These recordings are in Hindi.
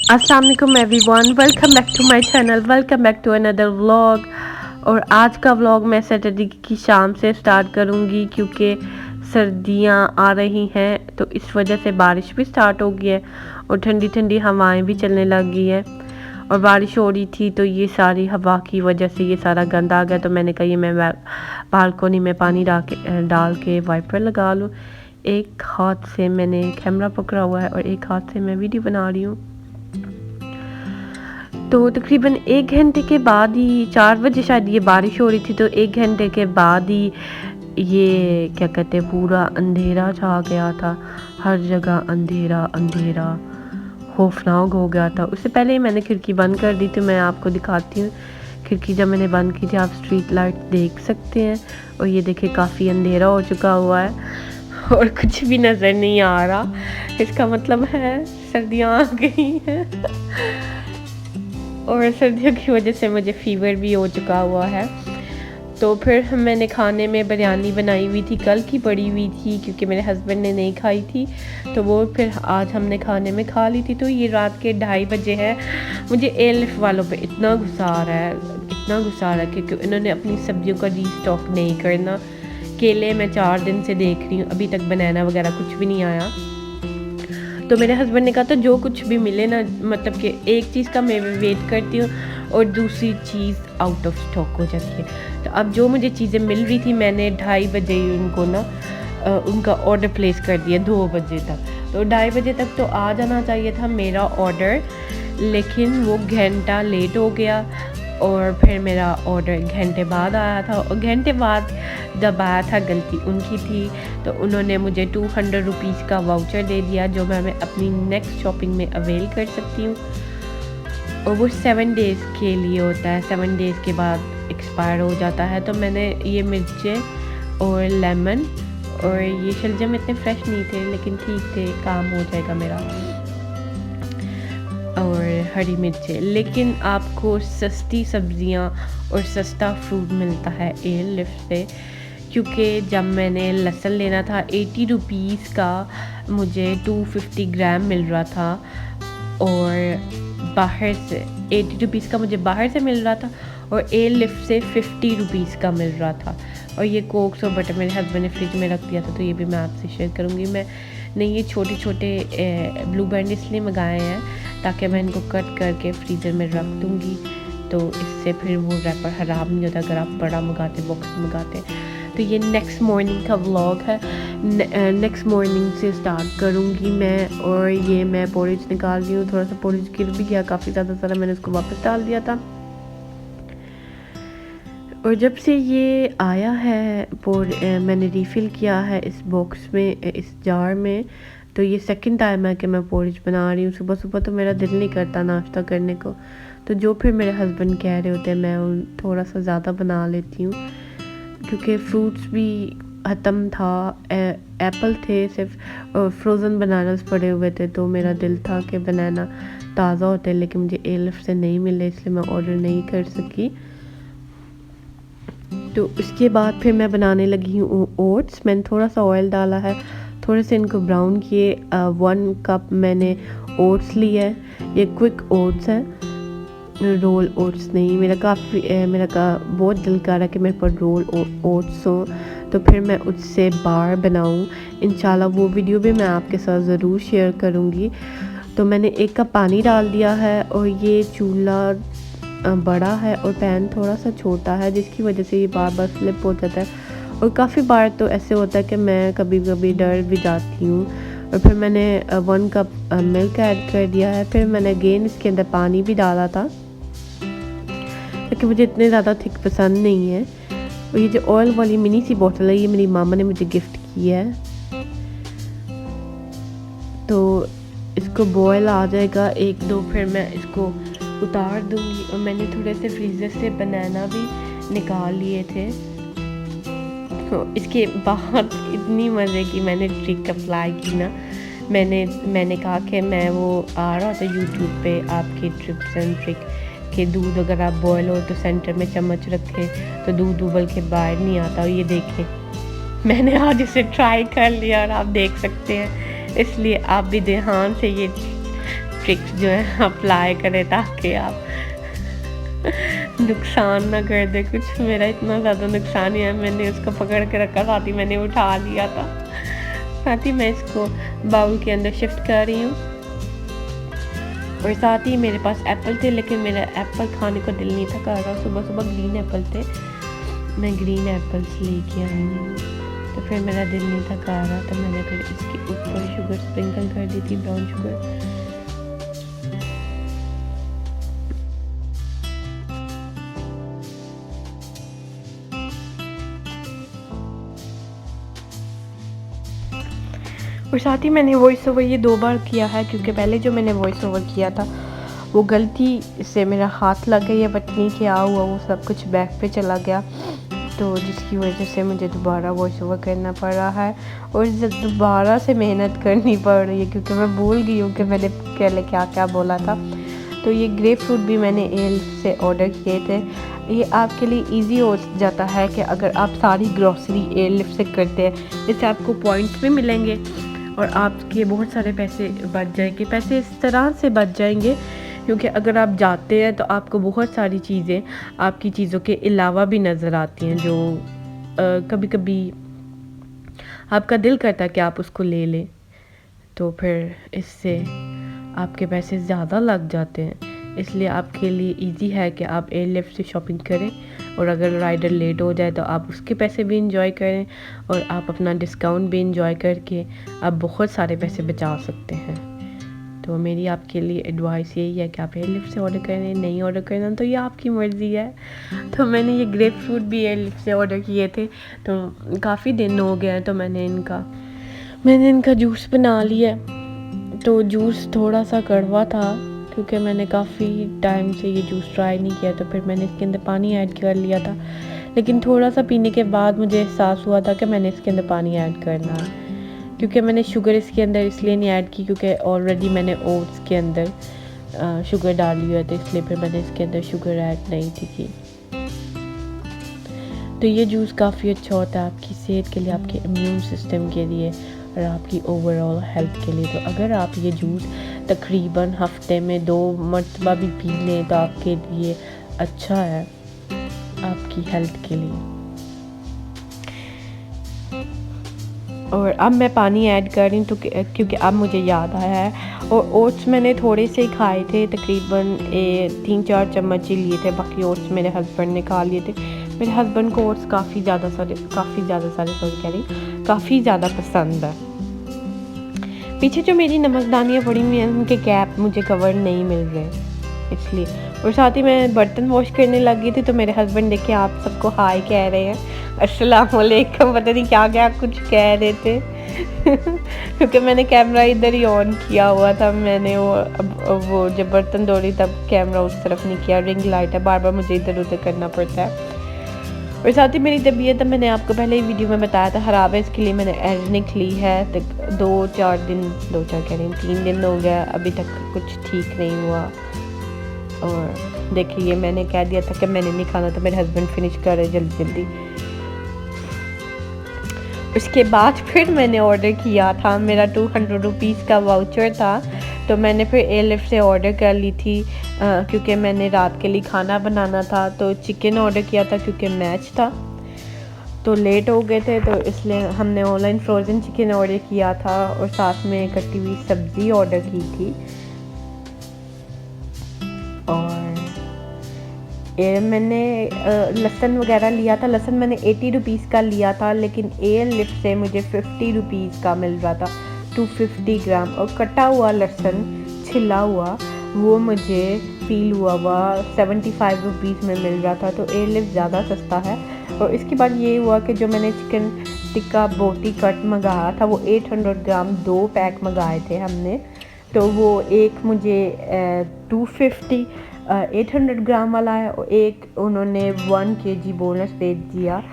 अस्सलाम वालेकुम everyone, welcome back to my channel, welcome back to another vlog. और आज का व्लॉग मैं सैटरडे की शाम से स्टार्ट करूंगी क्योंकि सर्दियां आ रही हैं, तो इस वजह से बारिश भी स्टार्ट हो गई है और ठंडी ठंडी हवाएं भी चलने लग गई है। और बारिश हो रही थी तो ये सारी हवा की वजह से ये सारा गंद आ गया, तो मैंने कहा ये मैं बालकोनी में पानी डाल के वाइपर लगा लूँ। एक हाथ से मैंने कैमरा पकड़ा हुआ है और एक हाथ से मैं वीडियो बना रही हूँ। तो तकरीबन 1 घंटे के बाद ही 4 बजे शायद ये बारिश हो रही थी, तो 1 घंटे के बाद ही ये क्या कहते हैं पूरा अंधेरा छा गया था। हर जगह अंधेरा अंधेरा खौफनाक हो गया था। उससे पहले ही मैंने खिड़की बंद कर दी थी, मैं आपको दिखाती हूँ। खिड़की जब मैंने बंद की थी आप स्ट्रीट लाइट देख सकते हैं और ये देखिए काफ़ी अंधेरा हो चुका हुआ है और कुछ भी नज़र नहीं आ रहा। इसका मतलब है सर्दियाँ आ गई हैं और सर्दियों की वजह से मुझे फ़ीवर भी हो चुका हुआ है। तो फिर मैंने खाने में बिरयानी बनाई हुई थी, कल की पड़ी हुई थी क्योंकि मेरे हस्बैंड ने नहीं खाई थी, तो वो फिर आज हमने खाने में खा ली थी। तो ये रात के 2:30 बजे है। मुझे एलिफ वालों पे इतना गुस्सा आ रहा है, इतना गुस्सा आ रहा है क्योंकि इन्होंने अपनी सब्जियों का रीस्टॉक नहीं करना। केले मैं 4 दिन से देख रही हूँ, अभी तक बनाना वगैरह कुछ भी नहीं आया। तो मेरे हस्बैंड ने कहा था जो कुछ भी मिले ना, मतलब कि एक चीज़ का मैं वेट करती हूँ और दूसरी चीज़ आउट ऑफ स्टॉक हो जाती है। तो अब जो मुझे चीज़ें मिल रही थी मैंने 2:30 बजे ही उनको ना उनका ऑर्डर प्लेस कर दिया 2 बजे तक। तो 2:30 बजे तक तो आ जाना चाहिए था मेरा ऑर्डर, लेकिन वो घंटा लेट हो गया और फिर मेरा ऑर्डर घंटे बाद आया था। और घंटे बाद जब आया था गलती उनकी थी, तो उन्होंने मुझे 200 रुपीज़ का वाउचर दे दिया जो मैं अपनी नेक्स्ट शॉपिंग में अवेल कर सकती हूँ। और वो 7 डेज़ के लिए होता है, 7 डेज़ के बाद एक्सपायर हो जाता है। तो मैंने ये मिर्चें और लेमन और ये शलजम इतने फ्रेश नहीं थे लेकिन ठीक थे, काम हो जाएगा मेरा, और हरी मिर्चें। लेकिन आपको सस्ती सब्जियां और सस्ता फ्रूट मिलता है एलिफ से, क्योंकि जब मैंने लहसुन लेना था 80 रुपीज़ का मुझे 250 ग्राम मिल रहा था और बाहर से 80 रुपीज़ का मुझे बाहर से मिल रहा था और एलिफ से 50 रुपीज़ का मिल रहा था। और ये कोक्स और बटर मेरे हस्बैंड ने फ्रिज में रख दिया था, तो ये भी मैं आपसे शेयर करूँगी। मैंने ये छोटे छोटे ब्लू बैंड इसलिए मंगाए हैं ताकि मैं इनको कट करके फ्रीज़र में रख दूँगी, तो इससे फिर वो रैपर ख़राब नहीं होता अगर आप बड़ा मंगाते, बॉक्स मंगाते। तो ये नेक्स्ट मॉर्निंग का व्लॉग है, नेक्स्ट मॉर्निंग से स्टार्ट करूँगी मैं। और ये मैं पोरिज निकाल रही हूँ, थोड़ा सा पोरिज गिर भी गया काफ़ी ज़्यादा सारा, मैंने उसको वापस डाल दिया था। और जब से ये आया है मैंने रीफ़िल किया है इस बॉक्स में, इस जार में, तो ये सेकंड टाइम है कि मैं पोरिज बना रही हूँ। सुबह सुबह तो मेरा दिल नहीं करता नाश्ता करने को, तो जो फिर मेरे हस्बैंड कह रहे होते हैं मैं थोड़ा सा ज़्यादा बना लेती हूँ क्योंकि फ्रूट्स भी ख़त्म था, एप्पल थे सिर्फ और फ्रोज़न बनानास पड़े हुए थे, तो मेरा दिल था कि बनाना ताज़ा होते, लेकिन मुझे एलिफ से नहीं मिले इसलिए मैं ऑर्डर नहीं कर सकी। तो उसके बाद फिर मैं बनाने लगी हूँ ओट्स। मैंने थोड़ा सा ऑयल डाला है, थोड़े से इनको ब्राउन किए। 1 कप मैंने ओट्स लिए है, ये क्विक ओट्स है, रोल ओट्स नहीं। मेरा बहुत दिल कर रहा है कि मेरे पर रोल ओट्स हो, तो फिर मैं उससे बार बनाऊँ इंशाल्लाह। वो वीडियो भी मैं आपके साथ ज़रूर शेयर करूँगी। तो मैंने 1 कप पानी डाल दिया है और ये चूल्हा बड़ा है और पैन थोड़ा सा छोटा है जिसकी वजह से ये बार बार स्लिप हो जाता है। और काफ़ी बार तो ऐसे होता है कि मैं कभी कभी डर भी जाती हूँ। और फिर मैंने 1 कप मिल्क ऐड कर दिया है। फिर मैंने अगेन इसके अंदर पानी भी डाला था क्योंकि मुझे इतने ज़्यादा थिक पसंद नहीं है। और ये जो ऑयल वाली मिनी सी बोतल है ये मेरी मामा ने मुझे गिफ्ट की है। तो इसको बॉयल आ जाएगा 1-2, फिर मैं इसको उतार दूंगी। और मैंने थोड़े से फ्रीज़र से बनाना भी निकाल लिए थे। तो इसके बाद इतनी मज़े की मैंने ट्रिक अप्लाई की ना, मैंने कहा कि मैं वो आ रहा था यूट्यूब पे आपके ट्रिप्स एंड ट्रिक के, दूध अगर आप बॉयल हो तो सेंटर में चम्मच रखें तो दूध उबल के बाहर नहीं आता। और ये देखें मैंने आज इसे ट्राई कर लिया और आप देख सकते हैं, इसलिए आप भी ध्यान से ये ट्रिक्स जो है अप्लाई करें ताकि आप नुकसान ना कर दे कुछ। मेरा इतना ज़्यादा नुकसान ही है, मैंने उसको पकड़ के रखा, साथ ही मैंने उठा लिया था। साथ ही मैं इसको बाउल के अंदर शिफ्ट कर रही हूँ। और साथ ही मेरे पास एप्पल थे, लेकिन मेरा एप्पल खाने को दिल नहीं था कर रहा। सुबह सुबह ग्रीन एप्पल थे, मैं ग्रीन एप्पल्स लेके आई हूँ, तो फिर मेरा दिल नहीं था कर रहा, तो मैंने फिर इसके ऊपर शुगर स्प्रिंकल कर दी थी, ब्राउन शुगर। और साथ ही मैंने वॉइस ओवर ये 2 बार किया है, क्योंकि पहले जो मैंने वॉइस ओवर किया था वो गलती से मेरा हाथ लग गया, पता नहीं क्या हुआ, वो सब कुछ बैक पे चला गया, तो जिसकी वजह से मुझे दोबारा वॉइस ओवर करना पड़ रहा है। और दोबारा से मेहनत करनी पड़ रही है, क्योंकि मैं भूल गई हूँ कि मैंने पहले क्या क्या बोला था। तो ये ग्रेप फ्रूट भी मैंने एलिफ से ऑर्डर किए थे। ये आपके लिए इजी हो जाता है कि अगर आप सारी ग्रॉसरी एलिफ से करते हैं, इससे आपको पॉइंट्स भी मिलेंगे और आपके बहुत सारे पैसे बच जाएंगे। पैसे इस तरह से बच जाएंगे क्योंकि अगर आप जाते हैं तो आपको बहुत सारी चीज़ें आपकी चीज़ों के अलावा भी नज़र आती हैं, जो कभी कभी आपका दिल करता है कि आप उसको ले लें, तो फिर इससे आपके पैसे ज़्यादा लग जाते हैं। इसलिए आपके लिए इजी है कि आप एयरलिफ्ट से शॉपिंग करें, और अगर राइडर लेट हो जाए तो आप उसके पैसे भी इंजॉय करें, और आप अपना डिस्काउंट भी इंजॉय करके आप बहुत सारे पैसे बचा सकते हैं। तो मेरी आपके लिए एडवाइस यही है कि आप एयरलिफ्ट से ऑर्डर करें, नहीं ऑर्डर करना तो ये आपकी मर्ज़ी है। तो मैंने ये ग्रेप फ्रूट भी एयरलिफ्ट से ऑर्डर किए थे, तो काफ़ी दिन हो गए हैं, तो मैंने इनका जूस बना लिया। तो जूस थोड़ा सा कड़वा था, क्योंकि मैंने काफ़ी टाइम से ये जूस ट्राई नहीं किया, तो फिर मैंने इसके अंदर पानी ऐड कर लिया था। लेकिन थोड़ा सा पीने के बाद मुझे एहसास हुआ था कि मैंने इसके अंदर पानी ऐड करना है, क्योंकि मैंने शुगर इसके अंदर इसलिए नहीं ऐड की क्योंकि ऑलरेडी मैंने ओट्स के अंदर शुगर डाली हुई है, तो इसलिए फिर मैंने इसके अंदर शुगर ऐड नहीं थी की। तो ये जूस काफ़ी अच्छा होता है आपकी सेहत के लिए, आपके इम्यून सिस्टम के लिए और आपकी ओवरऑल हेल्थ के लिए। तो अगर आप ये जूस तकरीबन हफ्ते में 2 मरतबा भी पी लें तो आपके लिए अच्छा है, आपकी हेल्थ के लिए। और अब मैं पानी ऐड कर रही हूँ, तो क्योंकि अब मुझे याद आया है। और ओट्स मैंने थोड़े से ही खाए थे, तकरीबन 3-4 चम्मच ही लिए थे, बाकी ओट्स मेरे हस्बैंड ने खा लिए थे। मेरे हस्बैंड को ओट्स काफ़ी ज़्यादा पसंद है। पीछे जो मेरी नमकदानियाँ पड़ी हुई हैं उनके गैप मुझे कवर नहीं मिल रहे, इसलिए। और साथ ही मैं बर्तन वॉश करने लगी थी, तो मेरे हस्बैंड देखे आप सबको हाय कह रहे हैं, अस्सलाम वालेकुम, पता नहीं क्या क्या कुछ कह रहे थे क्योंकि मैंने कैमरा इधर ही ऑन किया हुआ था। मैंने वो जब बर्तन धो रही तब कैमरा उस तरफ नहीं किया, रिंग लाइट है, बार बार मुझे इधर उधर करना पड़ता है। और साथ ही मेरी तबीयत, मैंने आपको पहले ही वीडियो में बताया था, ख़राब है। इसके लिए मैंने एर्निक ली है, तो 3 दिन हो गया, अभी तक कुछ ठीक नहीं हुआ। और देखिए मैंने कह दिया था कि मैंने नहीं खाना, तो मेरे हस्बैंड फिनिश कर रहे जल्दी जल्दी। उसके बाद फिर मैंने ऑर्डर किया था, मेरा 200 रुपीज़ का वाउचर था, तो मैंने फिर एयरलिफ्ट से ऑर्डर कर ली थी, क्योंकि मैंने रात के लिए खाना बनाना था। तो चिकन ऑर्डर किया था क्योंकि मैच था, तो लेट हो गए थे, तो इसलिए हमने ऑनलाइन फ्रोज़न चिकन ऑर्डर किया था, और साथ में कटी हुई सब्ज़ी ऑर्डर की थी। और मैंने लहसुन वगैरह लिया था। लहसुन मैंने 80 रुपीज़ का लिया था, लेकिन एयरलिफ्ट से मुझे 50 रुपीज़ का मिल रहा था, 250 ग्राम। और कटा हुआ लहसुन छिला हुआ वो मुझे पील हुआ 75 रुपीज़ में मिल रहा था, तो एयरलिफ्ट ज़्यादा सस्ता है। और इसके बाद ये हुआ कि जो मैंने चिकन टिक्का बोटी कट मंगाया था, वो 800 ग्राम 2 पैक मंगाए थे हमने, तो वो एक मुझे 800 ग्राम वाला है, और एक उन्होंने 1 kg बोनस दे दिया।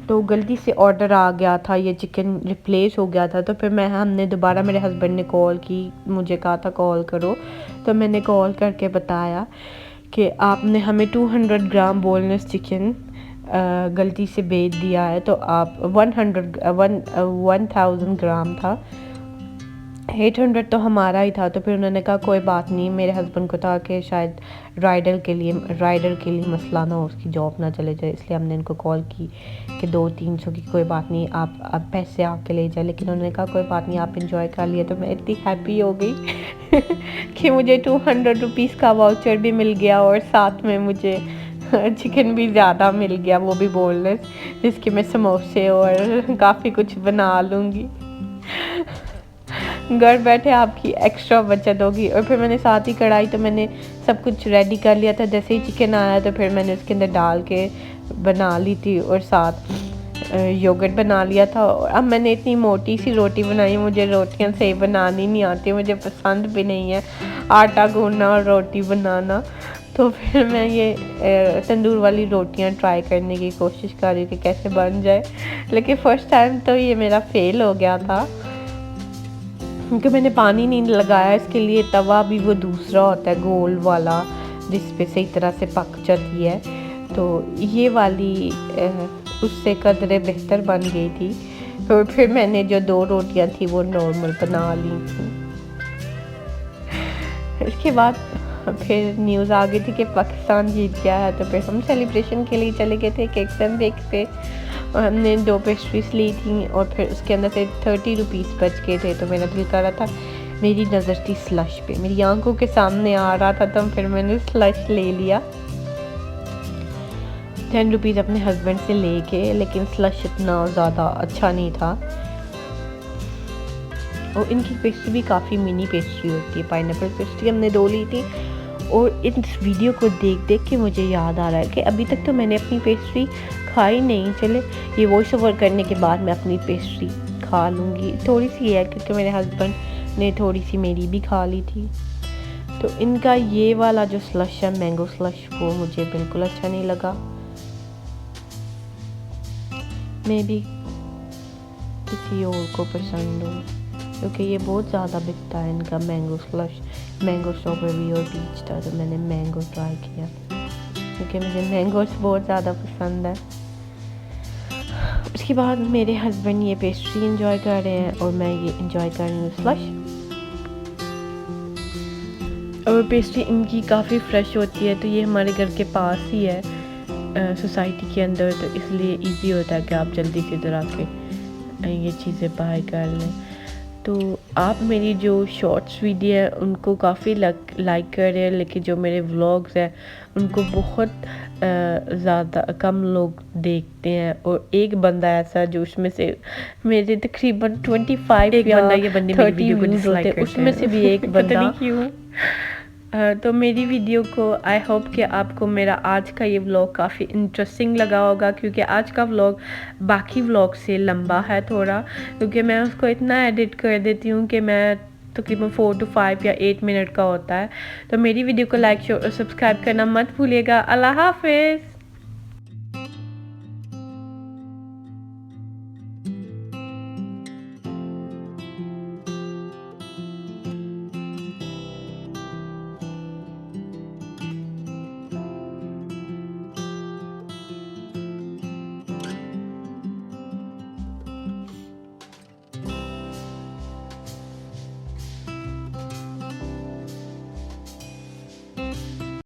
तो गलती से ऑर्डर आ गया था, ये चिकन रिप्लेस हो गया था। तो फिर हमने दोबारा, मेरे हस्बैंड ने कॉल की, मुझे कहा था कॉल करो, तो मैंने कॉल करके बताया कि आपने हमें 200 ग्राम बोनलेस चिकन गलती से भेज दिया है, तो आप 1000 ग्राम था, 800 तो हमारा ही था। तो फिर उन्होंने कहा कोई बात नहीं, मेरे हस्बैंड को था कि शायद राइडर के लिए मसला ना हो, उसकी जॉब ना चले जाए, इसलिए हमने इनको कॉल की कि 200-300 की कोई बात नहीं, आप पैसे आपके ले जाए। लेकिन उन्होंने कहा कोई बात नहीं, आप इंजॉय कर लिए। तो मैं इतनी हैप्पी हो गई कि मुझे 200 रुपीज़ का वाउचर भी मिल गया और साथ में मुझे चिकन भी ज़्यादा मिल गया, वो भी बोनलेस, जिसके मैं समोसे और काफ़ी कुछ बना लूँगी। घर बैठे आपकी एक्स्ट्रा बचत होगी। और फिर मैंने साथ ही कढ़ाई, तो मैंने सब कुछ रेडी कर लिया था। जैसे ही चिकन आया तो फिर मैंने उसके अंदर डाल के बना ली थी और साथ योगर्ट बना लिया था। और अब मैंने इतनी मोटी सी रोटी बनाई, मुझे रोटियां सही बनानी नहीं आती, मुझे पसंद भी नहीं है आटा गूंदना और रोटी बनाना। तो फिर मैं ये तंदूर वाली रोटियां ट्राई करने की कोशिश कर रही हूँ कि कैसे बन जाए। लेकिन फ़र्स्ट टाइम तो ये मेरा फेल हो गया था, क्योंकि मैंने पानी नहीं लगाया। इसके लिए तवा भी वो दूसरा होता है गोल वाला, जिस पे सही तरह से पक जाती है। तो ये वाली उससे कदरे बेहतर बन गई थी। तो फिर मैंने जो 2 रोटियां थी वो नॉर्मल बना ली थी। इसके बाद फिर न्यूज़ आ गई थी कि पाकिस्तान जीत गया है। तो फिर हम सेलिब्रेशन के लिए चले गए थे केक्स एंड बेक्स पे, और हमने 2 पेस्ट्रीज ली थी और फिर उसके अंदर से 30 रुपीज़ बच गए थे। तो मेरा दिल कर रहा था, मेरी नज़र थी स्लश पे, मेरी आंखों के सामने आ रहा था, तो फिर मैंने स्लश ले लिया 10 रुपीज़ अपने हस्बैंड से लेके। लेकिन स्लश इतना ज़्यादा अच्छा नहीं था। और इनकी पेस्ट्री भी काफ़ी मिनी पेस्ट्री होती है, पाइनएप्पल पेस्ट्री हमने 2 ली थी। और इस वीडियो को देख देख के मुझे याद आ रहा है कि अभी तक तो मैंने अपनी पेस्ट्री खाई नहीं। चले ये वॉइस ओवर करने के बाद मैं अपनी पेस्ट्री खा लूँगी। थोड़ी सी है क्योंकि मेरे हस्बैंड ने थोड़ी सी मेरी भी खा ली थी। तो इनका ये वाला जो स्लश है, मैंगो स्लश, वो मुझे बिल्कुल अच्छा नहीं लगा। मे बी किसी और को पसंद हो, क्योंकि ये बहुत ज़्यादा बिकता है इनका मैंगो स्लश। मैंगो स्ट्रॉबेरी और पीच था, तो मैंने मैंगो ट्राई किया क्योंकि मुझे मैंगोस बहुत ज़्यादा पसंद है। उसके बाद मेरे हस्बैंड ये पेस्ट्री एंजॉय कर रहे हैं और मैं ये एंजॉय कर रही हूँ स्लश। और पेस्ट्री इनकी काफ़ी फ्रेश होती है, तो ये हमारे घर के पास ही है सोसाइटी के अंदर, तो इसलिए इजी होता है कि आप जल्दी से इधर आके ये चीज़ें बाय कर लें। तो आप मेरी जो शॉर्ट्स वीडियो है उनको काफ़ी लाइक कर रहे हैं, लेकिन जो मेरे व्लॉग्स हैं उनको बहुत ज़्यादा कम लोग देखते हैं। और एक बंदा ऐसा जो उसमें से मेरे तकरीबन 25 या 30 व्यूज़ होते हैं, उसमें से भी एक बंदा क्यों। तो मेरी वीडियो को आई होप कि आपको मेरा आज का ये व्लॉग काफ़ी इंटरेस्टिंग लगा होगा, क्योंकि आज का व्लॉग बाकी व्लॉग से लंबा है थोड़ा, क्योंकि मैं उसको इतना एडिट कर देती हूँ कि मैं तकरीबन 4 to 5 या 8 मिनट का होता है। तो मेरी वीडियो को लाइक शेयर और सब्सक्राइब करना मत भूलिएगा। अल्लाह हाफिज़।